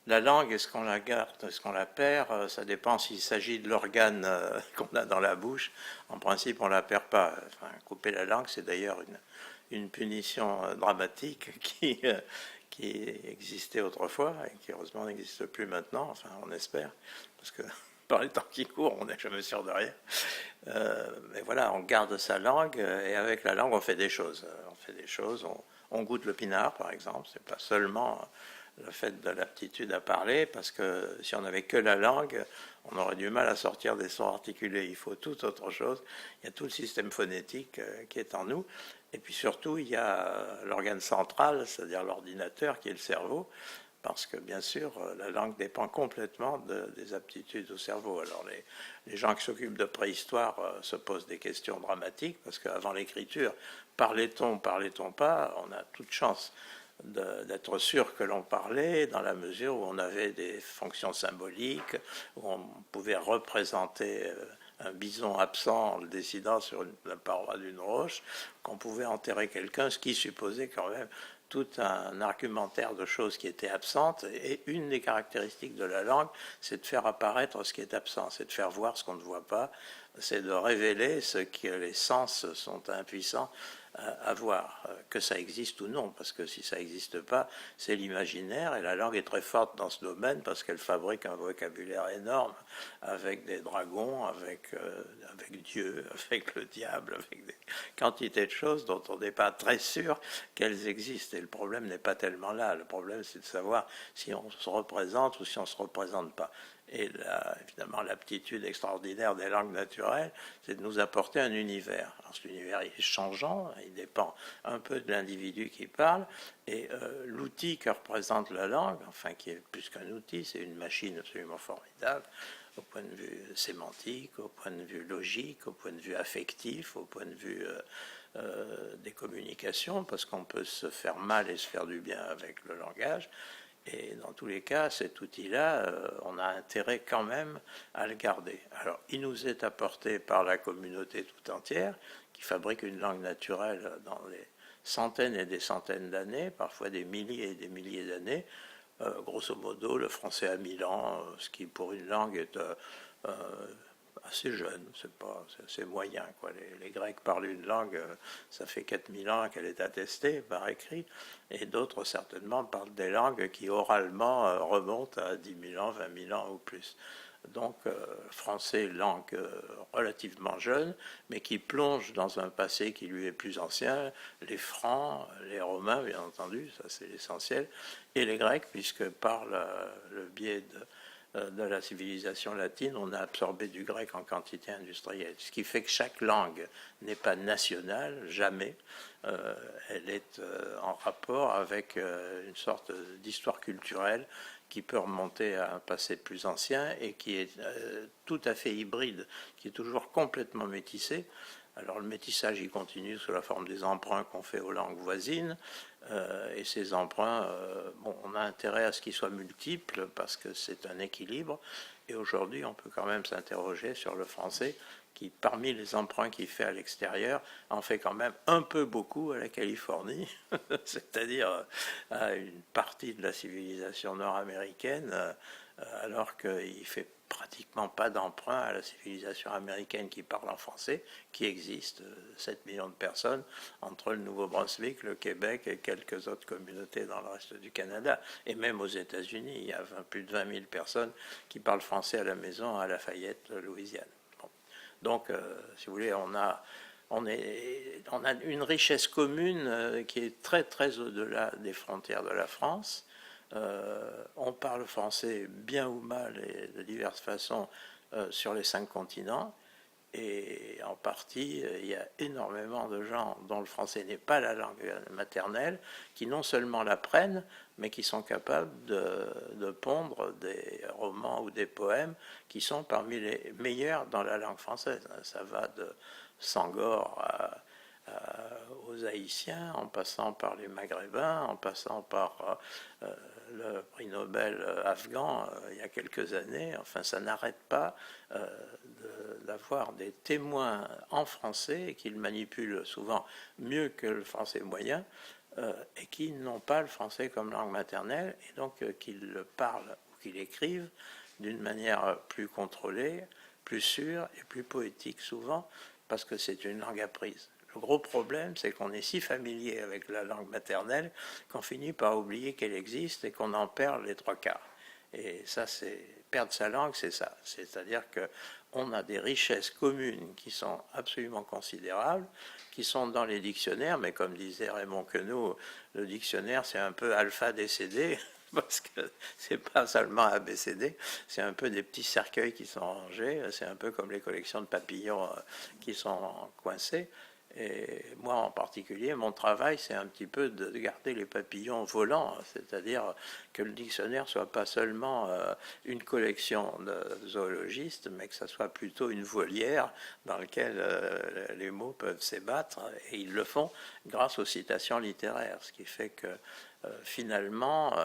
La langue, est-ce qu'on la garde, est-ce qu'on la perd? Ça dépend s'il s'agit de l'organe qu'on a dans la bouche. En principe, on ne la perd pas. Enfin, couper la langue, c'est d'ailleurs une punition dramatique qui existait autrefois et qui heureusement n'existe plus maintenant. Enfin, on espère, parce que par les temps qui courent, on n'est jamais sûr de rien. Mais voilà, on garde sa langue et avec la langue, on fait des choses. On fait des choses. On goûte le pinard, par exemple. C'est pas seulement le fait de l'aptitude à parler, parce que si on n'avait que la langue, on aurait du mal à sortir des sons articulés. Il faut tout autre chose. Il y a tout le système phonétique qui est en nous. Et puis surtout, il y a l'organe central, c'est-à-dire l'ordinateur, qui est le cerveau, parce que bien sûr, la langue dépend complètement des aptitudes au cerveau. Alors les gens qui s'occupent de préhistoire se posent des questions dramatiques, parce qu'avant l'écriture, parlait-on, parlait-on pas, on a toute chance d'être sûr que l'on parlait, dans la mesure où on avait des fonctions symboliques, où on pouvait représenter un bison absent en le décidant sur la paroi d'une roche, qu'on pouvait enterrer quelqu'un, ce qui supposait quand même tout un argumentaire de choses qui étaient absentes. Et une des caractéristiques de la langue, c'est de faire apparaître ce qui est absent, c'est de faire voir ce qu'on ne voit pas, c'est de révéler ce que les sens sont impuissants à voir, que ça existe ou non, parce que si ça n'existe pas, c'est l'imaginaire, et la langue est très forte dans ce domaine, parce qu'elle fabrique un vocabulaire énorme, avec des dragons, avec Dieu, avec le diable, avec des quantités de choses dont on n'est pas très sûr qu'elles existent, et le problème n'est pas tellement là, le problème c'est de savoir si on se représente ou si on ne se représente pas. Et là, évidemment, l'aptitude extraordinaire des langues naturelles, c'est de nous apporter un univers. Alors, cet univers est changeant, il dépend un peu de l'individu qui parle, et l'outil que représente la langue, enfin qui est plus qu'un outil, c'est une machine absolument formidable, au point de vue sémantique, au point de vue logique, au point de vue affectif, au point de vue des communications, parce qu'on peut se faire mal et se faire du bien avec le langage. Et dans tous les cas, cet outil-là, on a intérêt quand même à le garder. Alors, il nous est apporté par la communauté tout entière, qui fabrique une langue naturelle dans les centaines et des centaines d'années, parfois des milliers et des milliers d'années. Grosso modo, le français a 1000 ans, ce qui pour une langue est assez jeune, c'est moyen, quoi. Les Grecs parlent une langue, ça fait 4000 ans qu'elle est attestée par écrit, et d'autres certainement parlent des langues qui oralement remontent à 10 000 ans, 20 000 ans ou plus. Donc, français, langue relativement jeune, mais qui plonge dans un passé qui lui est plus ancien, les Francs, les Romains, bien entendu, ça c'est l'essentiel, et les Grecs, puisque par le biais de la civilisation latine, on a absorbé du grec en quantité industrielle. Ce qui fait que chaque langue n'est pas nationale, jamais. Elle est en rapport avec une sorte d'histoire culturelle qui peut remonter à un passé plus ancien et qui est tout à fait hybride, qui est toujours complètement métissé. Alors le métissage, il continue sous la forme des emprunts qu'on fait aux langues voisines, et ces emprunts, bon, on a intérêt à ce qu'ils soient multiples parce que c'est un équilibre, et aujourd'hui on peut quand même s'interroger sur le français qui, parmi les emprunts qu'il fait à l'extérieur, en fait quand même un peu beaucoup à la Californie, c'est-à-dire à une partie de la civilisation nord-américaine, alors qu'il fait pratiquement pas d'emprunt à la civilisation américaine qui parle en français, qui existe, 7 millions de personnes, entre le Nouveau-Brunswick, le Québec et quelques autres communautés dans le reste du Canada. Et même aux États-Unis, il y a plus de 20 000 personnes qui parlent français à la maison à Lafayette, Louisiane. Bon. Donc, si vous voulez, on a une richesse commune qui est très très au-delà des frontières de la France. On parle français bien ou mal et de diverses façons sur les 5 continents, et en partie il y a énormément de gens dont le français n'est pas la langue maternelle qui non seulement l'apprennent mais qui sont capables de pondre des romans ou des poèmes qui sont parmi les meilleurs dans la langue française. Ça va de Senghor aux Haïtiens, en passant par les Maghrébins, en passant par le prix Nobel afghan il y a quelques années. Enfin, ça n'arrête pas d'avoir des témoins en français, qu'ils manipulent souvent mieux que le français moyen, et qui n'ont pas le français comme langue maternelle, et donc qu'ils le parlent ou qu'ils l'écrivent d'une manière plus contrôlée, plus sûre et plus poétique souvent, parce que c'est une langue apprise. Le gros problème, c'est qu'on est si familier avec la langue maternelle qu'on finit par oublier qu'elle existe et qu'on en perd les trois quarts. Et ça, c'est perdre sa langue, c'est ça. C'est-à-dire qu'on a des richesses communes qui sont absolument considérables, qui sont dans les dictionnaires, mais comme disait Raymond Queneau, le dictionnaire, c'est un peu alpha-décédé, parce que c'est pas seulement ABCD, c'est un peu des petits cercueils qui sont rangés, c'est un peu comme les collections de papillons qui sont coincés. Et moi en particulier, mon travail, c'est un petit peu de garder les papillons volants, c'est-à-dire que le dictionnaire soit pas seulement une collection de zoologistes, mais que ça soit plutôt une volière dans laquelle les mots peuvent s'ébattre, et ils le font grâce aux citations littéraires, ce qui fait que finalement,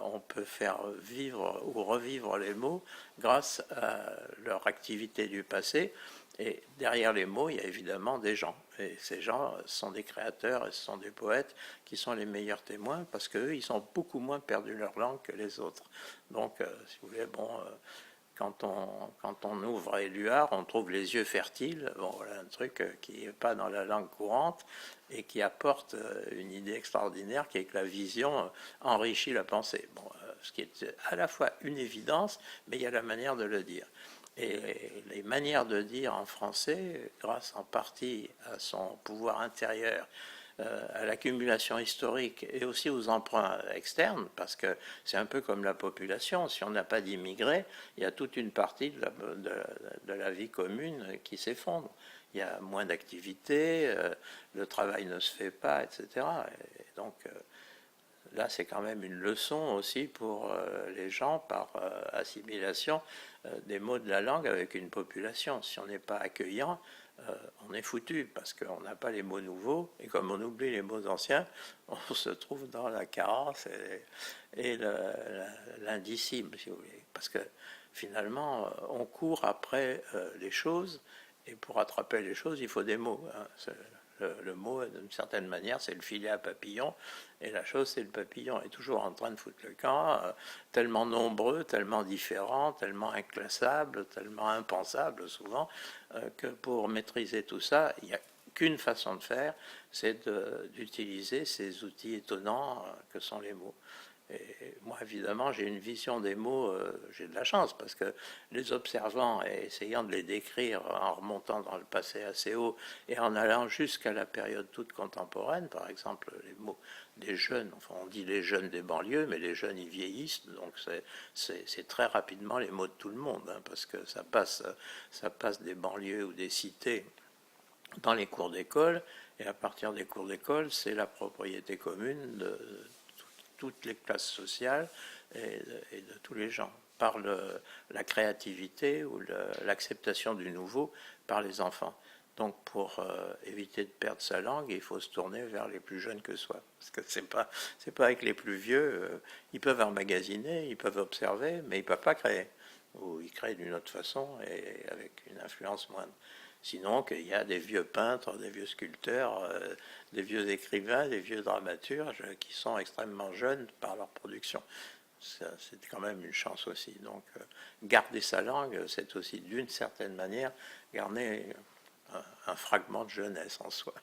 on peut faire vivre ou revivre les mots grâce à leur activité du passé. Et derrière les mots, il y a évidemment des gens. Et ces gens sont des créateurs et ce sont des poètes qui sont les meilleurs témoins parce qu'eux, ils ont beaucoup moins perdu leur langue que les autres. Donc, si vous voulez, bon, quand on ouvre Éluard, on trouve les yeux fertiles. Bon, voilà un truc qui n'est pas dans la langue courante et qui apporte une idée extraordinaire qui est que la vision enrichit la pensée. Bon, ce qui est à la fois une évidence, mais il y a la manière de le dire. Et les manières de dire en français, grâce en partie à son pouvoir intérieur, à l'accumulation historique et aussi aux emprunts externes, parce que c'est un peu comme la population. Si on n'a pas d'immigrés, il y a toute une partie de la vie commune qui s'effondre. Il y a moins d'activité, le travail ne se fait pas, etc. Et donc là, c'est quand même une leçon aussi pour les gens par assimilation des mots de la langue avec une population. Si on n'est pas accueillant, on est foutu parce qu'on n'a pas les mots nouveaux et comme on oublie les mots anciens, on se trouve dans la carence et l'indicible, si vous voulez. Parce que finalement, on court après les choses et pour attraper les choses, il faut des mots. Hein. Le mot, d'une certaine manière, c'est le filet à papillon, et la chose, c'est le papillon est toujours en train de foutre le camp, tellement nombreux, tellement différents, tellement inclassables, tellement impensables souvent, que pour maîtriser tout ça, il n'y a qu'une façon de faire, c'est d'utiliser ces outils étonnants que sont les mots. Et moi, évidemment, j'ai une vision des mots, j'ai de la chance, parce que les observant et essayant de les décrire en remontant dans le passé assez haut et en allant jusqu'à la période toute contemporaine, par exemple, les mots des jeunes, enfin on dit les jeunes des banlieues, mais les jeunes ils vieillissent, donc c'est très rapidement les mots de tout le monde, hein, parce que ça passe des banlieues ou des cités dans les cours d'école, et à partir des cours d'école, c'est la propriété commune de toutes les classes sociales et de tous les gens, par la créativité ou l'acceptation du nouveau par les enfants. Donc pour éviter de perdre sa langue, il faut se tourner vers les plus jeunes que soi. Parce que c'est pas avec les plus vieux, ils peuvent emmagasiner, ils peuvent observer, mais ils ne peuvent pas créer. Ou ils créent d'une autre façon et avec une influence moindre. Sinon, qu'il y a des vieux peintres, des vieux sculpteurs, des vieux écrivains, des vieux dramaturges qui sont extrêmement jeunes par leur production. C'est quand même une chance aussi. Donc, garder sa langue, c'est aussi d'une certaine manière garder un fragment de jeunesse en soi.